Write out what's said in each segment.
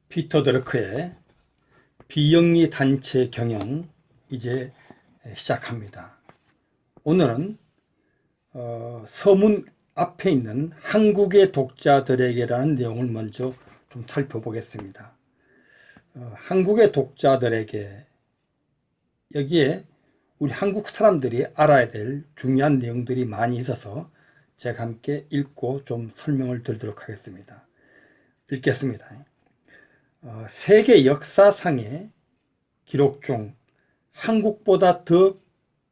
피터 드러크의 비영리 단체 경영 이제 시작합니다. 오늘은 서문 앞에 있는 한국의 독자들에게라는 내용을 먼저 좀 살펴보겠습니다. 한국의 독자들에게, 여기에 우리 한국 사람들이 알아야 될 중요한 내용들이 많이 있어서 제가 함께 읽고 좀 설명을 드리도록 하겠습니다. 읽겠습니다. 세계 역사상의 기록 중 한국보다 더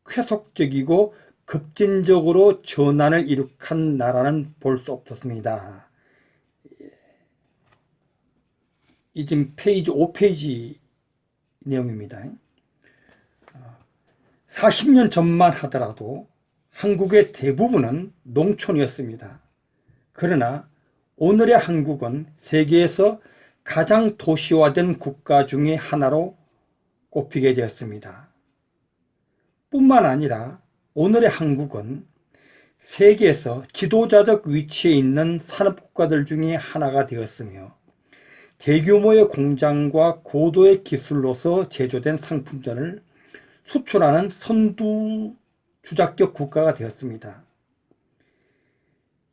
쾌속적이고 급진적으로 전환을 이룩한 나라는 볼 수 없었습니다. 이 지금 페이지 5페이지 내용입니다. 40년 전만 하더라도 한국의 대부분은 농촌이었습니다. 그러나 오늘의 한국은 세계에서 가장 도시화된 국가 중에 하나로 꼽히게 되었습니다. 뿐만 아니라 오늘의 한국은 세계에서 지도자적 위치에 있는 산업국가들 중에 하나가 되었으며 대규모의 공장과 고도의 기술로서 제조된 상품들을 수출하는 선두주자격 국가가 되었습니다.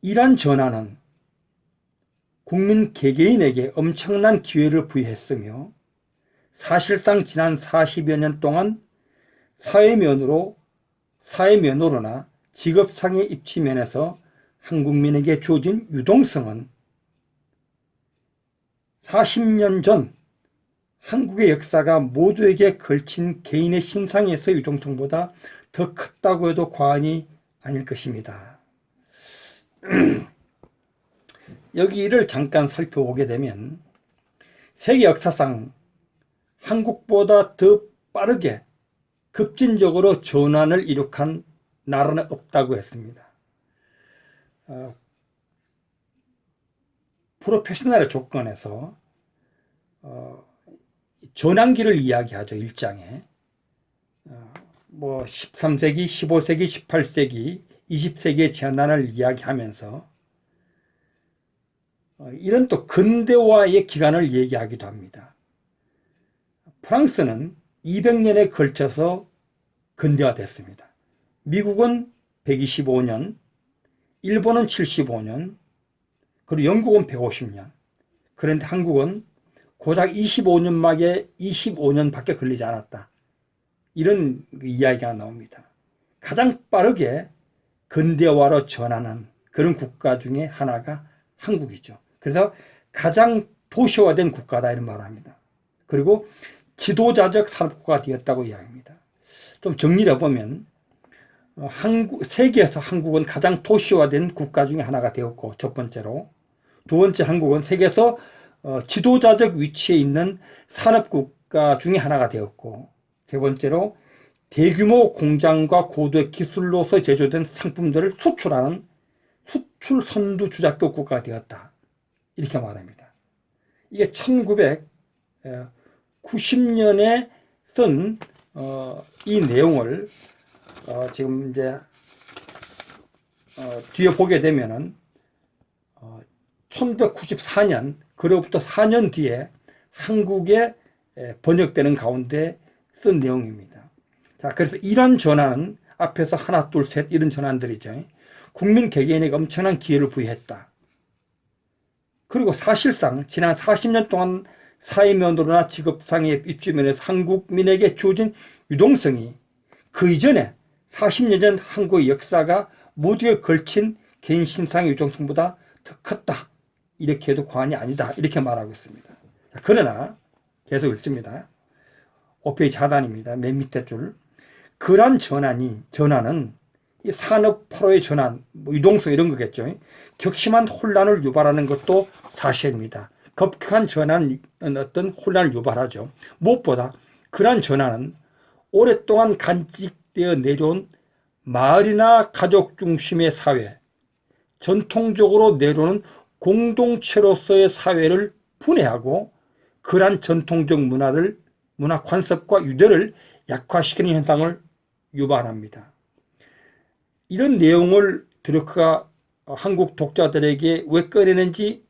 이러한 전환은 국민 개개인에게 엄청난 기회를 부여했으며 사실상 지난 40여 년 동안 사회면으로나 직업상의 입지면에서 한국민에게 주어진 유동성은 40년 전 한국의 역사가 모두에게 걸친 개인의 신상에서 유동성보다 더 컸다고 해도 과언이 아닐 것입니다. 여기를 잠깐 살펴보게 되면 세계 역사상 한국보다 더 빠르게 급진적으로 전환을 이룩한 나라는 없다고 했습니다. 프로페셔널의 조건에서 전환기를 이야기하죠. 1장에 13세기, 15세기, 18세기, 20세기의 전환을 이야기하면서 이런 또 근대화의 기간을 얘기하기도 합니다. 프랑스는 200년에 걸쳐서 근대화됐습니다. 미국은 125년, 일본은 75년, 그리고 영국은 150년. 그런데 한국은 고작 25년밖에 걸리지 않았다. 이런 이야기가 나옵니다. 가장 빠르게 근대화로 전환한 그런 국가 중에 하나가 한국이죠. 그래서 가장 도시화된 국가다 이런 말을 합니다. 그리고 지도자적 산업국가가 되었다고 이야기합니다. 좀 정리를 해보면 세계에서 한국은 가장 도시화된 국가 중에 하나가 되었고, 첫 번째로. 두 번째, 한국은 세계에서 지도자적 위치에 있는 산업국가 중에 하나가 되었고, 세 번째로 대규모 공장과 고도의 기술로서 제조된 상품들을 수출하는 수출 선두 주자격 국가가 되었다. 이렇게 말합니다. 이게 1990년에 쓴 이 내용을 지금 이제 뒤에 보게 되면은 1994년, 그로부터 4년 뒤에 한국에 번역되는 가운데 쓴 내용입니다. 자, 그래서 이런 전환은 앞에서 하나, 둘, 셋 이런 전환들이죠. 국민 개개인에게 엄청난 기회를 부여했다. 그리고 사실상 지난 40년 동안 사회면으로나 직업상의 입지면에서 한국민에게 주어진 유동성이 그 이전에 40년 전 한국의 역사가 모두에 걸친 개인 신상의 유동성보다 더 컸다. 이렇게 해도 과언이 아니다. 이렇게 말하고 있습니다. 그러나 계속 읽습니다. 5페이지 하단입니다. 맨 밑에 줄. 그러한 전환은 이 산업 포로의 전환, 유동성 이런 거겠죠. 격심한 혼란을 유발하는 것도 사실입니다. 급격한 전환은 어떤 혼란을 유발하죠. 무엇보다 그러한 전환은 오랫동안 간직되어 내려온 마을이나 가족 중심의 사회, 전통적으로 내려오는 공동체로서의 사회를 분해하고 그러한 전통적 문화 관습과 유대를 약화시키는 현상을 유발합니다. 이런 내용을 드러크가 한국 독자들에게 왜 꺼내는지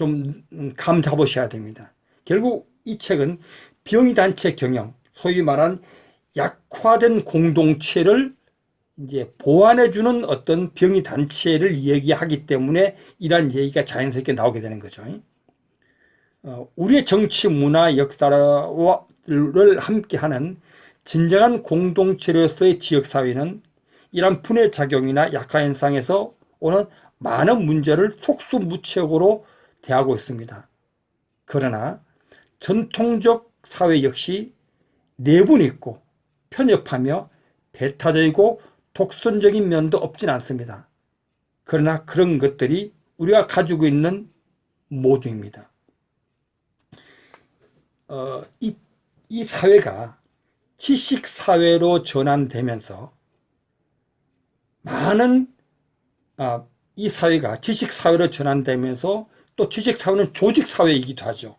좀 감 잡으셔야 됩니다. 결국 이 책은 병의단체 경영, 소위 말한 약화된 공동체를 이제 보완해주는 어떤 병의단체를 얘기하기 때문에 이러한 얘기가 자연스럽게 나오게 되는 거죠. 우리의 정치, 문화, 역사를 함께하는 진정한 공동체로서의 지역사회는 이러한 분해 작용이나 약화 현상에서 오는 많은 문제를 속수무책으로 대하고 있습니다. 그러나 전통적 사회 역시 내분이 있고 편협하며 배타적이고 독선적인 면도 없진 않습니다. 그러나 그런 것들이 우리가 가지고 있는 모두입니다. 이 사회가 지식사회로 전환되면서 이 사회가 지식사회로 전환되면서 또 지식사회는 조직사회이기도 하죠.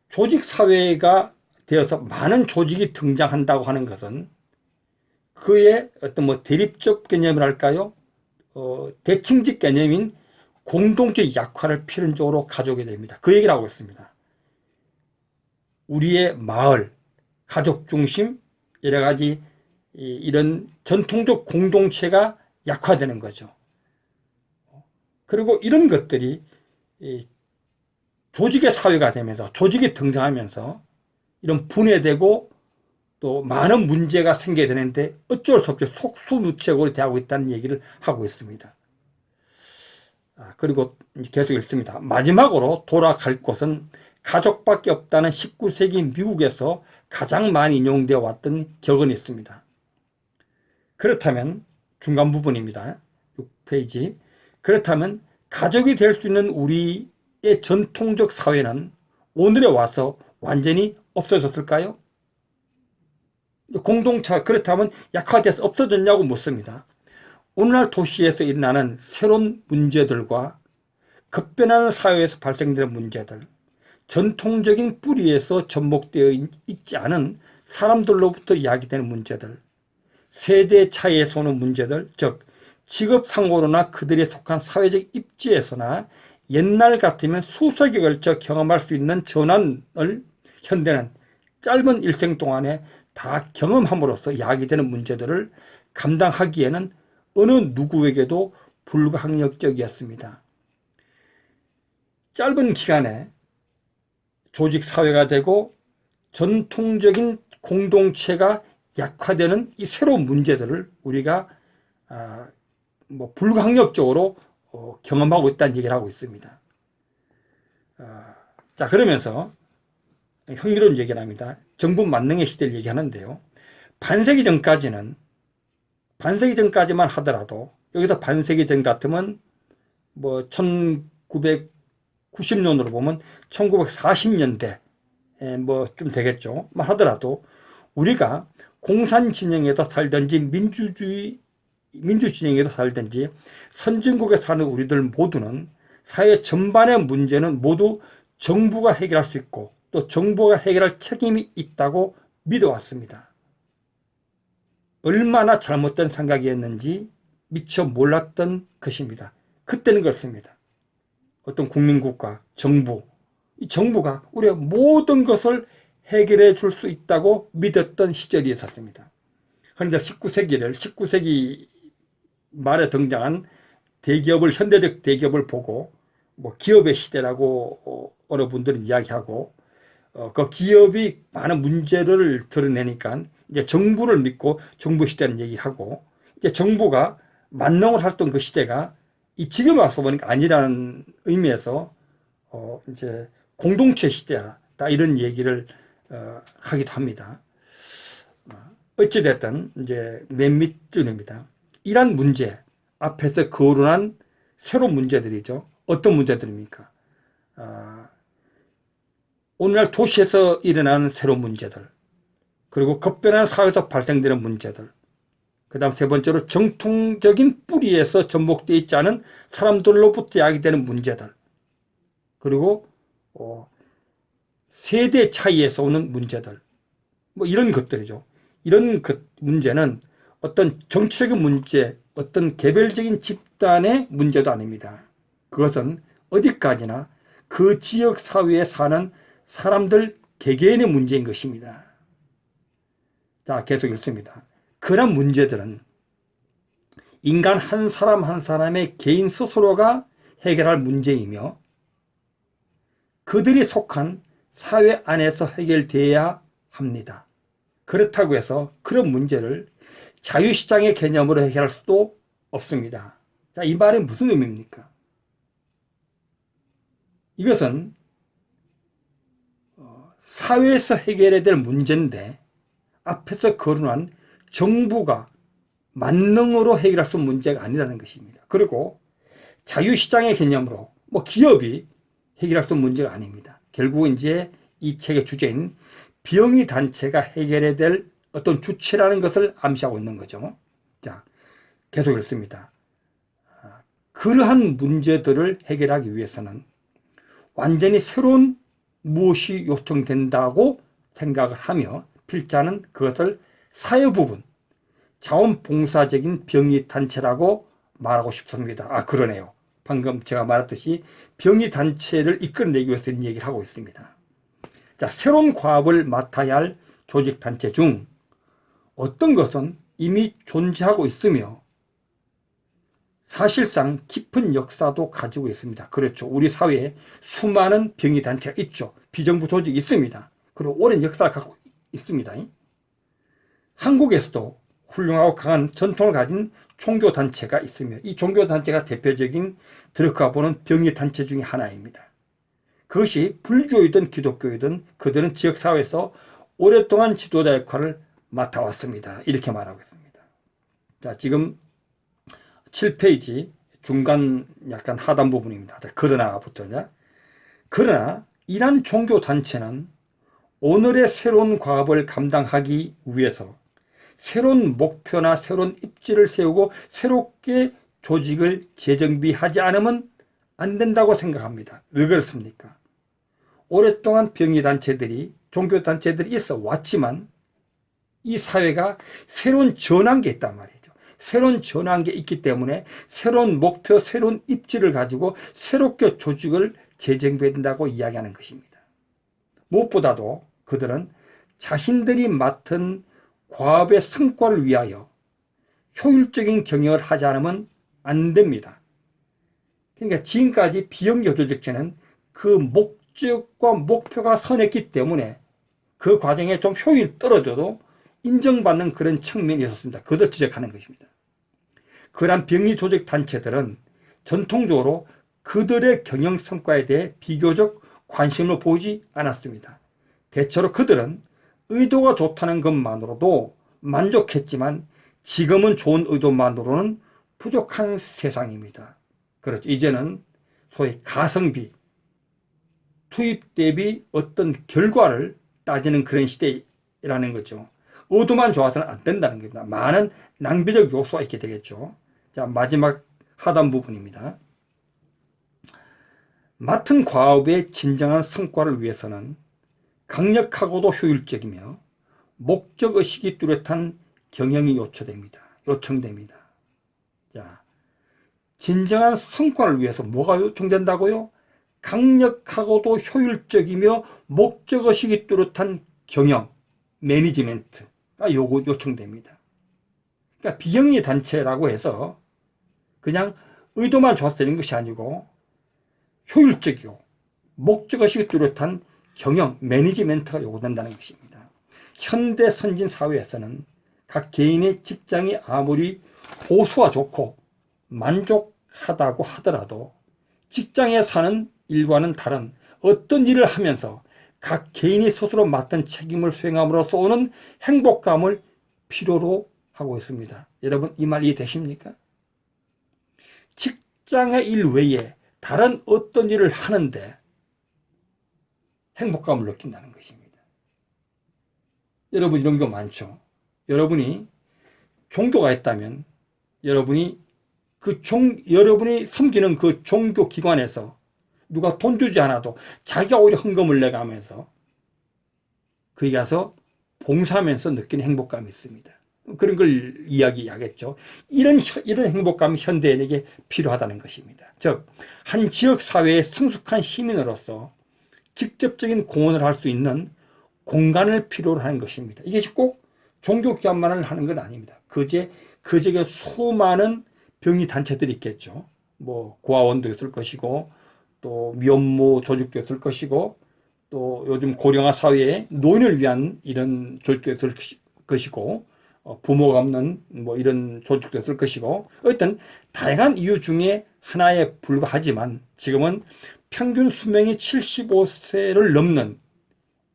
조직사회가 되어서 많은 조직이 등장한다고 하는 것은 그의 어떤 대립적 개념이랄까요? 대칭적 개념인 공동체 약화를 필연적으로 가져오게 됩니다. 그 얘기를 하고 있습니다. 우리의 마을, 가족 중심, 여러 가지 이런 전통적 공동체가 약화되는 거죠. 그리고 이런 것들이 조직의 사회가 되면서 조직이 등장하면서 이런 분해되고 또 많은 문제가 생겨야 되는데 어쩔 수 없이 속수무책으로 대하고 있다는 얘기를 하고 있습니다. 그리고 계속 읽습니다. 마지막으로 돌아갈 곳은 가족밖에 없다는 19세기 미국에서 가장 많이 인용되어 왔던 격언이 있습니다. 그렇다면 중간 부분입니다. 6페이지. 그렇다면 가족이 될 수 있는 우리의 전통적 사회는 오늘에 와서 완전히 없어졌을까요? 공동체가 그렇다면 약화돼서 없어졌냐고 묻습니다. 오늘날 도시에서 일어나는 새로운 문제들과 급변하는 사회에서 발생되는 문제들, 전통적인 뿌리에서 접목되어 있지 않은 사람들로부터 이야기되는 문제들, 세대 차이에서 오는 문제들, 즉 직업상으로나 그들에 속한 사회적 입지에서나 옛날 같으면 수세기에 걸쳐 경험할 수 있는 전환을 현대는 짧은 일생 동안에 다 경험함으로써 야기되는 문제들을 감당하기에는 어느 누구에게도 불가항력적이었습니다. 짧은 기간에 조직사회가 되고 전통적인 공동체가 약화되는 이 새로운 문제들을 우리가 불가항력적으로 경험하고 있다는 얘기를 하고 있습니다. 자, 그러면서 흥미로운 얘기를 합니다. 정부 만능의 시대를 얘기하는데요. 반세기 전까지만 하더라도 여기서 반세기 전 같으면 1990년으로 보면 1940년대 좀 되겠죠. 하더라도 우리가 공산 진영에서 살든지 민주 진영에서 살든지 선진국에 사는 우리들 모두는 사회 전반의 문제는 모두 정부가 해결할 수 있고 또 정부가 해결할 책임이 있다고 믿어왔습니다. 얼마나 잘못된 생각이었는지 미처 몰랐던 것입니다. 그때는 그렇습니다. 어떤 국민국가, 이 정부가 우리의 모든 것을 해결해 줄 수 있다고 믿었던 시절이 있었습니다. 그런데 19세기 말에 등장한 현대적 대기업을 보고 기업의 시대라고 어느 분들은 이야기하고 그 기업이 많은 문제를 드러내니까 이제 정부를 믿고 정부 시대는 얘기하고 이제 정부가 만능을 했던 그 시대가 지금 와서 보니까 아니라는 의미에서 이제 공동체 시대다 이런 얘기를 하기도 합니다. 어찌됐든 이제 맨 밑줄입니다. 이런 문제 앞에서 거론한 새로운 문제들이죠. 어떤 문제들입니까? 오늘날 도시에서 일어나는 새로운 문제들, 그리고 급변한 사회에서 발생되는 문제들, 그 다음 세 번째로 정통적인 뿌리에서 접목되어 있지 않은 사람들로부터 야기되는 문제들, 그리고 세대 차이에서 오는 문제들, 이런 것들이죠. 이런 문제는 어떤 정치적인 문제, 어떤 개별적인 집단의 문제도 아닙니다. 그것은 어디까지나 그 지역 사회에 사는 사람들 개개인의 문제인 것입니다. 자, 계속 읽습니다. 그런 문제들은 인간 한 사람 한 사람의 개인 스스로가 해결할 문제이며 그들이 속한 사회 안에서 해결돼야 합니다. 그렇다고 해서 그런 문제를 자유시장의 개념으로 해결할 수도 없습니다. 자, 이 말은 무슨 의미입니까? 이것은 사회에서 해결해야 될 문제인데 앞에서 거론한 정부가 만능으로 해결할 수 있는 문제가 아니라는 것입니다. 그리고 자유시장의 개념으로 기업이 해결할 수 있는 문제가 아닙니다. 결국 이제 이 책의 주제인 병의 단체가 해결해야 될 어떤 주체라는 것을 암시하고 있는 거죠. 자, 계속 읽습니다. 그러한 문제들을 해결하기 위해서는 완전히 새로운 무엇이 요청된다고 생각을 하며 필자는 그것을 사회 부분, 자원봉사적인 병의단체라고 말하고 싶습니다. 그러네요. 방금 제가 말했듯이 병의단체를 이끌어내기 위해서 이런 얘기를 하고 있습니다. 자, 새로운 과업을 맡아야 할 조직단체 중 어떤 것은 이미 존재하고 있으며 사실상 깊은 역사도 가지고 있습니다. 그렇죠. 우리 사회에 수많은 병의단체가 있죠. 비정부 조직이 있습니다. 그리고 오랜 역사를 갖고 있습니다. 한국에서도 훌륭하고 강한 전통을 가진 종교단체가 있으며 이 종교단체가 대표적인 들어가 보는 병의단체 중에 하나입니다. 그것이 불교이든 기독교이든 그들은 지역사회에서 오랫동안 지도자 역할을 맡아왔습니다. 이렇게 말하고 있습니다. 자, 지금 7페이지 중간 약간 하단 부분입니다. 그러나부터냐. 그러나 이러한 종교단체는 오늘의 새로운 과업을 감당하기 위해서 새로운 목표나 새로운 입지를 세우고 새롭게 조직을 재정비하지 않으면 안 된다고 생각합니다. 왜 그렇습니까? 오랫동안 병의단체들이 종교단체들이 있어 왔지만 이 사회가 새로운 전환기에 있단 말이죠. 새로운 전환기에 있기 때문에 새로운 목표, 새로운 입지를 가지고 새롭게 조직을 재정비해야 된다고 이야기하는 것입니다. 무엇보다도 그들은 자신들이 맡은 과업의 성과를 위하여 효율적인 경영을 하지 않으면 안 됩니다. 그러니까 지금까지 비영리 조직체는 그 목적과 목표가 선했기 때문에 그 과정에 좀 효율이 떨어져도 인정받는 그런 측면이 있었습니다. 그것을 지적하는 것입니다. 그러한 병리 조직 단체들은 전통적으로 그들의 경영 성과에 대해 비교적 관심을 보이지 않았습니다. 대체로 그들은 의도가 좋다는 것만으로도 만족했지만 지금은 좋은 의도만으로는 부족한 세상입니다. 그렇죠. 이제는 소위 가성비, 투입 대비 어떤 결과를 따지는 그런 시대라는 거죠. 의도만 좋아서는 안 된다는 겁니다. 많은 낭비적 요소가 있게 되겠죠. 자, 마지막 하단 부분입니다. 맡은 과업의 진정한 성과를 위해서는 강력하고도 효율적이며 목적의식이 뚜렷한 경영이 요청됩니다. 자, 진정한 성과를 위해서 뭐가 요청된다고요? 강력하고도 효율적이며 목적의식이 뚜렷한 경영, 매니지멘트가 요청됩니다. 그러니까 비영리 단체라고 해서 그냥 의도만 좋아서 되는 것이 아니고 효율적이고 목적의식이 뚜렷한 경영, 매니지멘트가 요구된다는 것입니다. 현대 선진 사회에서는 각 개인의 직장이 아무리 보수와 좋고 만족하다고 하더라도 직장에 사는 일과는 다른 어떤 일을 하면서 각 개인이 스스로 맡은 책임을 수행함으로써 오는 행복감을 필요로 하고 있습니다. 여러분, 이 말 이해되십니까? 직장의 일 외에 다른 어떤 일을 하는데 행복감을 느낀다는 것입니다. 여러분, 이런 거 많죠. 여러분이 종교가 있다면 여러분이 여러분이 섬기는 그 종교 기관에서 누가 돈 주지 않아도 자기가 오히려 헌금을 내가면서 거기 가서 봉사하면서 느끼는 행복감이 있습니다. 그런 걸 이야기하겠죠. 이런 행복감이 현대인에게 필요하다는 것입니다. 즉, 한 지역 사회의 성숙한 시민으로서 직접적인 공헌을 할 수 있는 공간을 필요로 하는 것입니다. 이것이 꼭 종교기관만을 하는 건 아닙니다. 그 지역에 수많은 병의 단체들이 있겠죠. 뭐 고아원도 있을 것이고, 또 미혼모 조직도 있을 것이고, 또 요즘 고령화 사회에 노인을 위한 이런 조직도 있을 것이고, 부모가 없는 뭐 이런 조직도 있을 것이고, 어떤 다양한 이유 중에 하나에 불과하지만 지금은 평균 수명이 75세를 넘는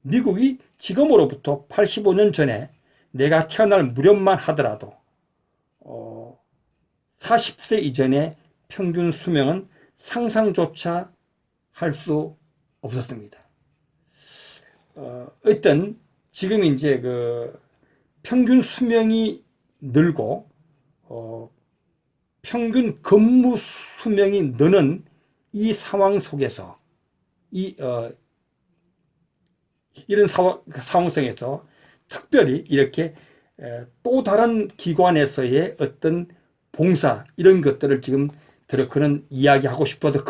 미국이 지금으로부터 85년 전에 내가 태어날 무렵만 하더라도 40세 이전의 평균 수명은 상상조차 할 수 없었습니다. 어떤 지금 이제 그 평균 수명이 늘고 평균 근무 수명이 느는 이 상황 속에서 이런 상황성에서 특별히 이렇게 또 다른 기관에서의 어떤 봉사 이런 것들을 지금 그런 이야기하고 싶어서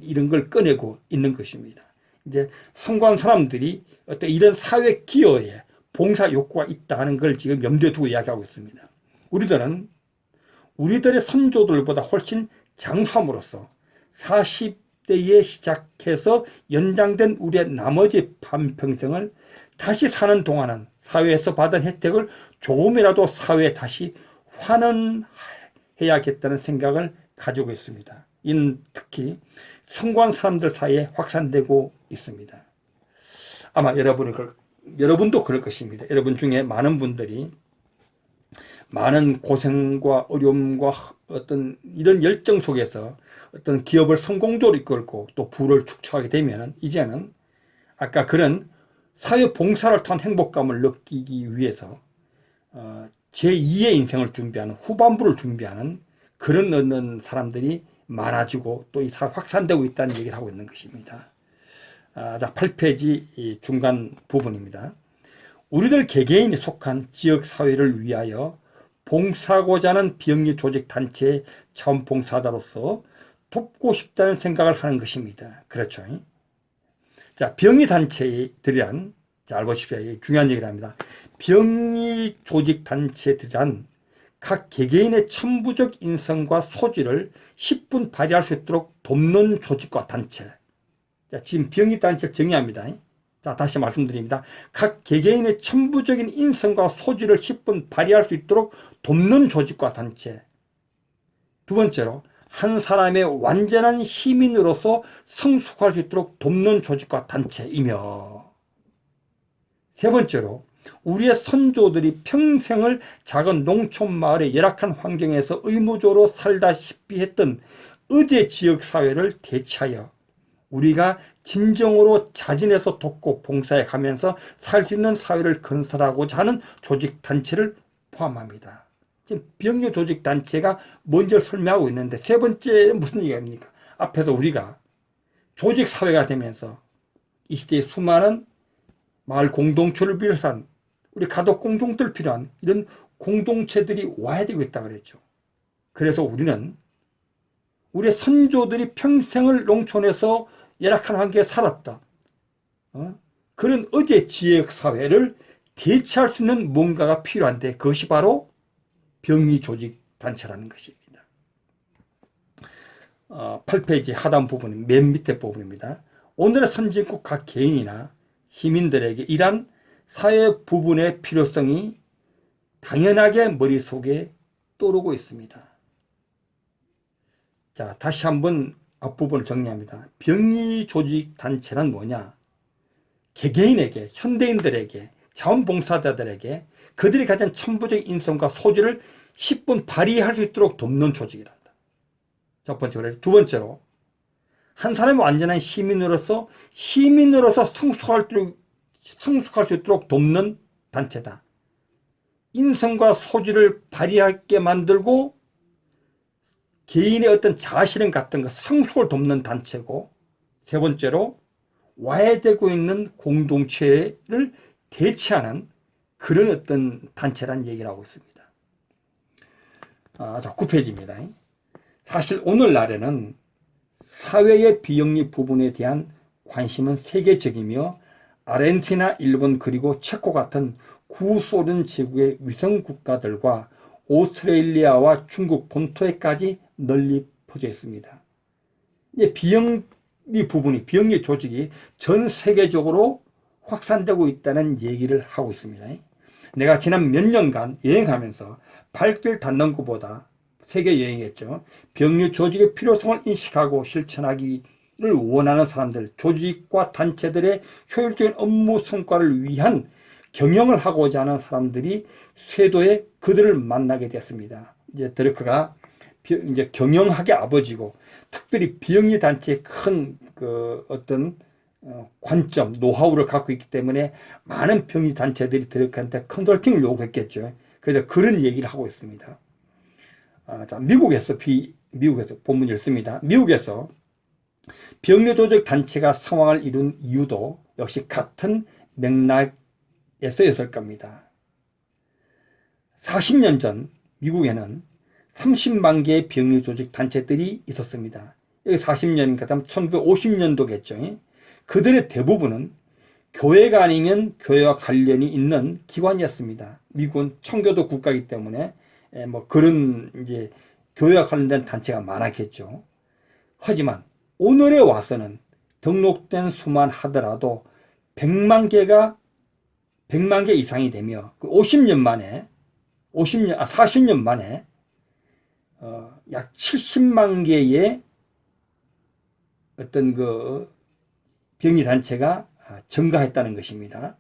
이런 걸 꺼내고 있는 것입니다. 이제 성공한 사람들이 어떤 이런 사회 기여에 봉사 욕구가 있다는 걸 지금 염두에 두고 이야기하고 있습니다. 우리들은 우리들의 선조들보다 훨씬 장수함으로써 40대에 시작해서 연장된 우리의 나머지 반평생을 다시 사는 동안은 사회에서 받은 혜택을 조금이라도 사회에 다시 환원해야겠다는 생각을 가지고 있습니다. 이는 특히 성공한 사람들 사이에 확산되고 있습니다. 아마 여러분도 그럴 것입니다. 여러분 중에 많은 분들이 많은 고생과 어려움과 어떤 이런 열정 속에서 어떤 기업을 성공적으로 이끌고 또 부를 축적하게 되면 이제는 아까 그런 사회 봉사를 통한 행복감을 느끼기 위해서 제2의 인생을 준비하는 후반부를 준비하는 그런 사람들이 많아지고 또 이 사회 확산되고 있다는 얘기를 하고 있는 것입니다. 자, 8페이지 중간 부분입니다. 우리들 개개인이 속한 지역사회를 위하여 봉사하고자 하는 비영리 조직 단체의 자원봉사자로서 돕고 싶다는 생각을 하는 것입니다. 그렇죠. 자, 병의 단체들이란, 잘 보십시오. 중요한 얘기를 합니다. 병의 조직 단체들이란 각 개개인의 천부적 인성과 소질을 10분 발휘할 수 있도록 돕는 조직과 단체. 자, 지금 병의 단체를 정의합니다. 자, 다시 말씀드립니다. 각 개개인의 천부적인 인성과 소질을 10분 발휘할 수 있도록 돕는 조직과 단체. 두 번째로, 한 사람의 완전한 시민으로서 성숙할 수 있도록 돕는 조직과 단체이며, 세 번째로, 우리의 선조들이 평생을 작은 농촌 마을의 열악한 환경에서 의무적으로 살다시피 했던 의제 지역 사회를 대체하여 우리가 진정으로 자진해서 돕고 봉사해 가면서 살 수 있는 사회를 건설하고자 하는 조직 단체를 포함합니다. 지금 병력 조직 단체가 먼저 설명하고 있는데 세 번째 무슨 얘기입니까? 앞에서 우리가 조직 사회가 되면서 이 시대에 수많은 마을 공동체를 비롯한 우리 가족 공동체를 필요한 이런 공동체들이 와야 되고 있다고 그랬죠. 그래서 우리는 우리의 선조들이 평생을 농촌에서 열악한 환경에 살았다. 그런 어제 지역사회를 대체할 수 있는 뭔가가 필요한데 그것이 바로 병의 조직 단체라는 것입니다. 8페이지 하단 부분, 맨 밑에 부분입니다. 오늘의 선진국 각 개인이나 시민들에게 이러한 사회 부분의 필요성이 당연하게 머릿속에 떠오르고 있습니다. 자, 다시 한번 앞부분을 정리합니다. 병의 조직 단체는 뭐냐? 개개인에게, 현대인들에게, 자원봉사자들에게 그들이 가진 천부적 인성과 소질을 10분 발휘할 수 있도록 돕는 조직이란다. 첫 번째로. 두 번째로, 한 사람이 완전한 시민으로서 성숙할 수 있도록 돕는 단체다. 인성과 소질을 발휘하게 만들고 개인의 어떤 자아실현 같은 것, 성숙을 돕는 단체고, 세 번째로 와해되고 있는 공동체를 대체하는 그런 어떤 단체라는 얘기를 하고 있습니다. 자, 9페이지입니다. 사실 오늘날에는 사회의 비영리 부분에 대한 관심은 세계적이며 아르헨티나, 일본 그리고 체코 같은 구소련 제국의 위성 국가들과 오스트레일리아와 중국 본토에까지 널리 퍼져 있습니다. 이제 비영리 부분이, 비영리 조직이 전 세계적으로 확산되고 있다는 얘기를 하고 있습니다. 내가 지난 몇 년간 여행하면서 발길 닿는 것보다 세계 여행했죠. 병리 조직의 필요성을 인식하고 실천하기를 원하는 사람들, 조직과 단체들의 효율적인 업무 성과를 위한 경영을 하고자 하는 사람들이 쇄도에 그들을 만나게 됐습니다. 이제 드러크가 이제 경영학의 아버지고 특별히 비영리 단체의 큰 어떤 관점, 노하우를 갖고 있기 때문에 많은 병리 단체들이 드러크한테 컨설팅을 요구했겠죠. 그래서 그런 얘기를 하고 있습니다. 자, 미국에서 본문 읽습니다. 미국에서 병리 조직 단체가 성황을 이룬 이유도 역시 같은 맥락에서였을 겁니다. 40년 전 미국에는 30만 개의 병리 조직 단체들이 있었습니다. 여기 40년이니까 1950년도겠죠. 그들의 대부분은 교회가 아니면 교회와 관련이 있는 기관이었습니다. 미국은 청교도 국가이기 때문에 뭐 그런 이제 교회와 관련된 단체가 많았겠죠. 하지만 오늘에 와서는 등록된 수만 하더라도 100만 개 이상이 되며 40년 만에 약 70만 개의 어떤 병리 단체가 증가했다는 것입니다.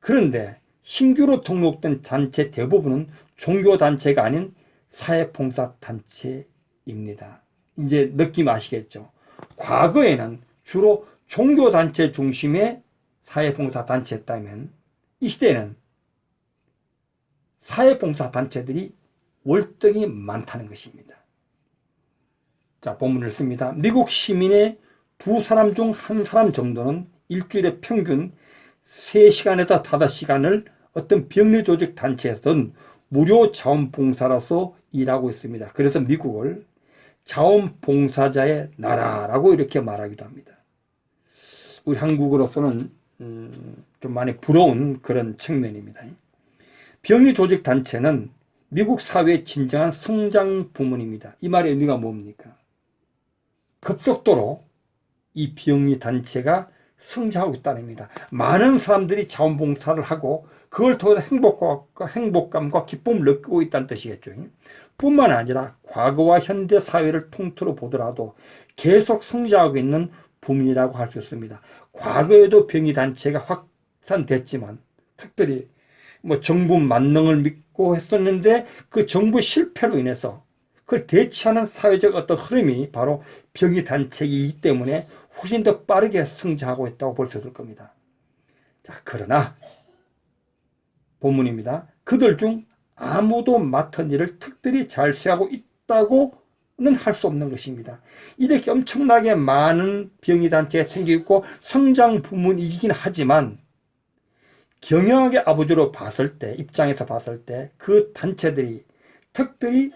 그런데 신규로 등록된 단체 대부분은 종교단체가 아닌 사회봉사단체입니다. 이제 느낌 아시겠죠? 과거에는 주로 종교단체 중심의 사회봉사단체였다면 이 시대에는 사회봉사단체들이 월등히 많다는 것입니다. 자, 본문을 씁니다. 미국 시민의 2사람 중 1사람 정도는 일주일에 평균 3시간에서 5시간을 어떤 병리 조직 단체에서는 무료 자원봉사로서 일하고 있습니다. 그래서 미국을 자원봉사자의 나라라고 이렇게 말하기도 합니다. 우리 한국으로서는 좀 많이 부러운 그런 측면입니다. 병리 조직 단체는 미국 사회의 진정한 성장 부문입니다. 이 말의 의미가 뭡니까? 급속도로 이 병리 단체가 성장하고 있다는 겁니다. 많은 사람들이 자원봉사를 하고 그걸 통해서 행복감과 기쁨을 느끼고 있다는 뜻이겠죠. 뿐만 아니라 과거와 현대 사회를 통틀어 보더라도 계속 성장하고 있는 부문이라고 할 수 있습니다. 과거에도 병리 단체가 확산됐지만 특별히 뭐 정부 만능을 믿고 했었는데 그 정부 실패로 인해서 그걸 대체하는 사회적 어떤 흐름이 바로 병리 단체이기 때문에 훨씬 더 빠르게 성장하고 있다고 볼 수 있을 겁니다. 자, 그러나 본문입니다. 그들 중 아무도 맡은 일을 특별히 잘 수행하고 있다고는 할 수 없는 것입니다. 이렇게 엄청나게 많은 병리 단체가 생기고 있고 성장 부문이긴 하지만 경영학의 아버지로 입장에서 봤을 때 그 단체들이 특별히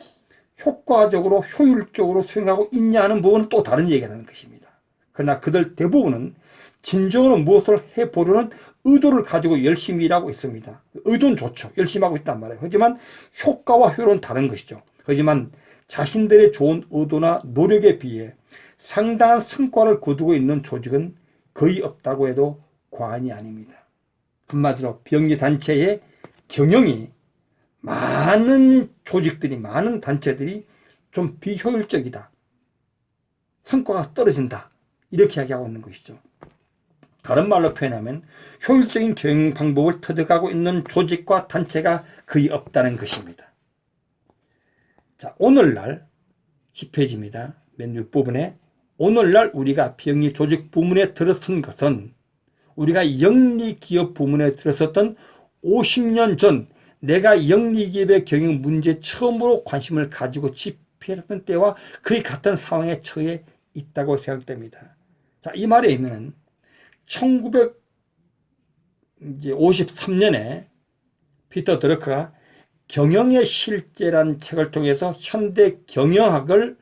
효과적으로 효율적으로 수행하고 있냐는 부분은 또 다른 얘기라는 것입니다. 그러나 그들 대부분은 진정으로 무엇을 해보려는 의도를 가지고 열심히 일하고 있습니다. 의도는 좋죠. 열심히 하고 있단 말이에요. 하지만 효과와 효율은 다른 것이죠. 하지만 자신들의 좋은 의도나 노력에 비해 상당한 성과를 거두고 있는 조직은 거의 없다고 해도 과언이 아닙니다. 한마디로 병리 단체의 경영이 많은 조직들이, 많은 단체들이 좀 비효율적이다. 성과가 떨어진다. 이렇게 이야기하고 있는 것이죠. 다른 말로 표현하면 효율적인 경영 방법을 터득하고 있는 조직과 단체가 거의 없다는 것입니다. 자, 오늘날 10페이지입니다. 맨 윗부분에 오늘날 우리가 병리 조직 부문에 들어선 것은 우리가 영리기업 부문에 들어섰던 50년 전 내가 영리기업의 경영 문제에 처음으로 관심을 가지고 집필했던 때와 거의 같은 상황에 처해 있다고 생각됩니다. 자, 이 말의 의미는 1953년에 피터 드러크가 경영의 실제란 책을 통해서 현대 경영학을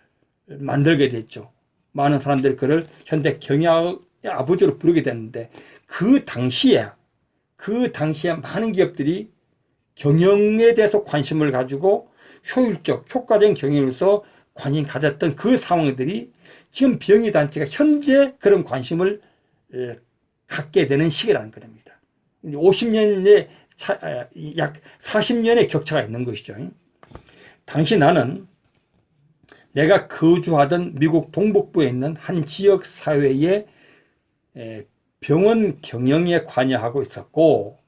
만들게 됐죠. 많은 사람들이 그를 현대 경영학의 아버지로 부르게 됐는데 그 당시에 많은 기업들이 경영에 대해서 관심을 가지고 효율적, 효과적인 경영으로서 관심 가졌던 그 상황들이 지금 비영리 단체가 현재 그런 관심을 갖게 되는 시기라는 겁니다. 50년의 약 40년의 격차가 있는 것이죠. 당시 나는 내가 거주하던 미국 동북부에 있는 한 지역 사회의 병원 경영에 관여하고 있었고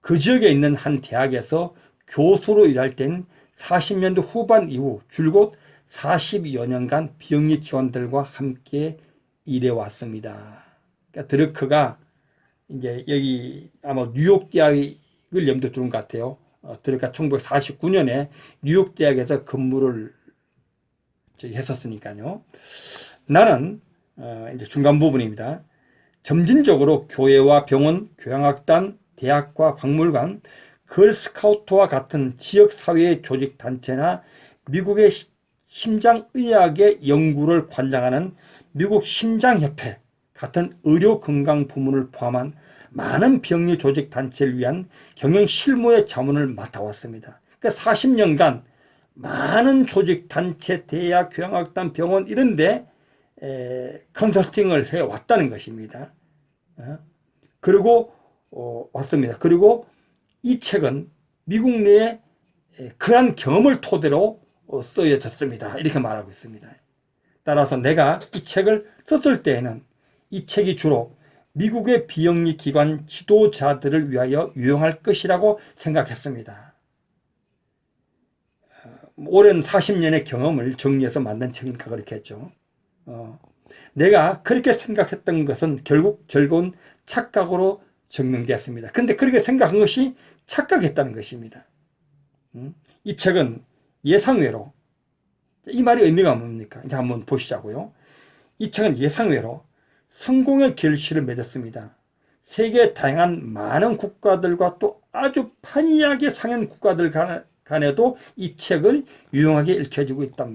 그 지역에 있는 한 대학에서 교수로 일할 땐 40년대 후반 이후 줄곧 40여 년간 비영리 기관들과 함께 일해왔습니다. 그러니까 드러크가 이제 여기 아마 뉴욕 대학을 염두에 두는 것 같아요. 드러크가 1949년에 뉴욕 대학에서 근무를 했었으니까요. 나는 이제 중간 부분입니다. 점진적으로 교회와 병원, 교양학단, 대학과 박물관, 걸스카우트와 같은 지역사회의 조직단체나 미국의 심장의학의 연구를 관장하는 미국 심장협회 같은 의료건강 부문을 포함한 많은 병리 조직단체를 위한 경영 실무의 자문을 맡아왔습니다. 그러니까 40년간 많은 조직단체, 대학, 교양학단, 병원 이런 데 컨설팅을 해왔다는 것입니다. 그리고 왔습니다. 그리고 이 책은 미국 내에 그러한 경험을 토대로 쓰여졌습니다. 이렇게 말하고 있습니다. 따라서 내가 이 책을 썼을 때에는 이 책이 주로 미국의 비영리 기관 지도자들을 위하여 유용할 것이라고 생각했습니다. 오랜 40년의 경험을 정리해서 만든 책이니까 그렇게 했죠. 내가 그렇게 생각했던 것은 결국 즐거운 착각으로 증명되었습니다. 그런데 그렇게 생각한 것이 착각했다는 것입니다. 이 책은 예상외로, 이 말이 의미가 뭡니까? 이제 한번 보시자고요. 이 책은 예상외로 성공의 결실을 맺었습니다. 세계 다양한 많은 국가들과 또 아주 판이하게 상한 국가들 간에도 이 책을 유용하게 읽혀주고 있다.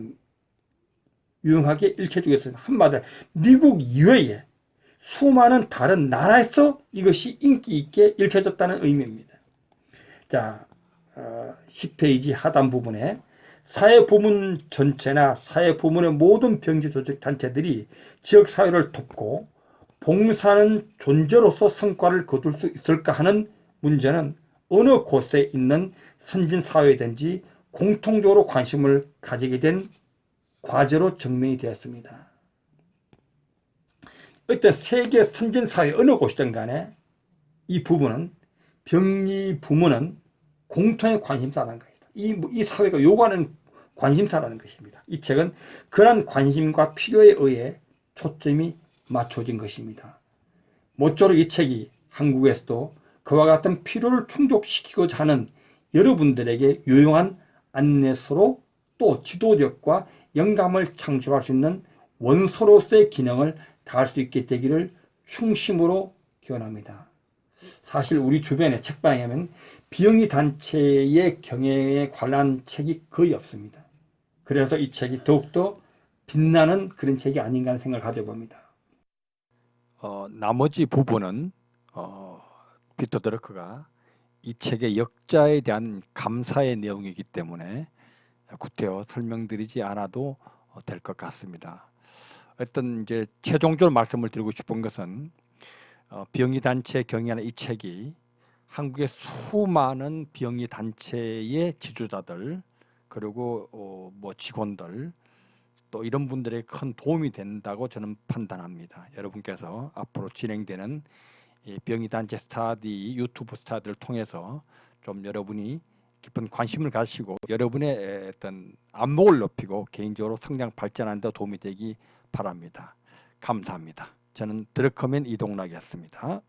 유용하게 읽혀주고 있습니다. 한마디로 미국 이외에 수많은 다른 나라에서 이것이 인기 있게 읽혀졌다는 의미입니다. 자, 10페이지 하단 부분에 사회부문 전체나 사회부문의 모든 병지 조직 단체들이 지역사회를 돕고 봉사하는 존재로서 성과를 거둘 수 있을까 하는 문제는 어느 곳에 있는 선진사회든지 공통적으로 관심을 가지게 된 과제로 증명이 되었습니다. 어떤 세계 선진사회 어느 곳이든 간에 이 부분은 병리 부문은 공통의 관심사라는 겁니다. 이 사회가 요구하는 관심사라는 것입니다. 이 책은 그러한 관심과 필요에 의해 초점이 맞춰진 것입니다. 모쪼록 이 책이 한국에서도 그와 같은 필요를 충족시키고자 하는 여러분들에게 유용한 안내서로 또 지도력과 영감을 창출할 수 있는 원소로서의 기능을 다할 수 있게 되기를 충심으로 기원합니다. 사실 우리 주변에 책방에 하면 비영리 단체의 경영에 관한 책이 거의 없습니다. 그래서 이 책이 더욱더 빛나는 그런 책이 아닌가 하는 생각을 가져봅니다. 나머지 부분은 피터 드러크가 이 책의 역자에 대한 감사의 내용이기 때문에 구태여 설명드리지 않아도 될 것 같습니다. 어떤 이제 최종적으로 말씀을 드리고 싶은 것은 비영리 단체 경영하는 이 책이 한국의 수많은 비영리 단체의 지주자들 그리고 뭐 직원들 또 이런 분들의 큰 도움이 된다고 저는 판단합니다. 여러분께서 앞으로 진행되는 비영리 단체 스타디 유튜브 스타디를 통해서 좀 여러분이 깊은 관심을 가지시고 여러분의 어떤 안목을 높이고 개인적으로 성장 발전하는 데 도움이 되기 바랍니다. 감사합니다. 저는 드러커맨 이동락이었습니다.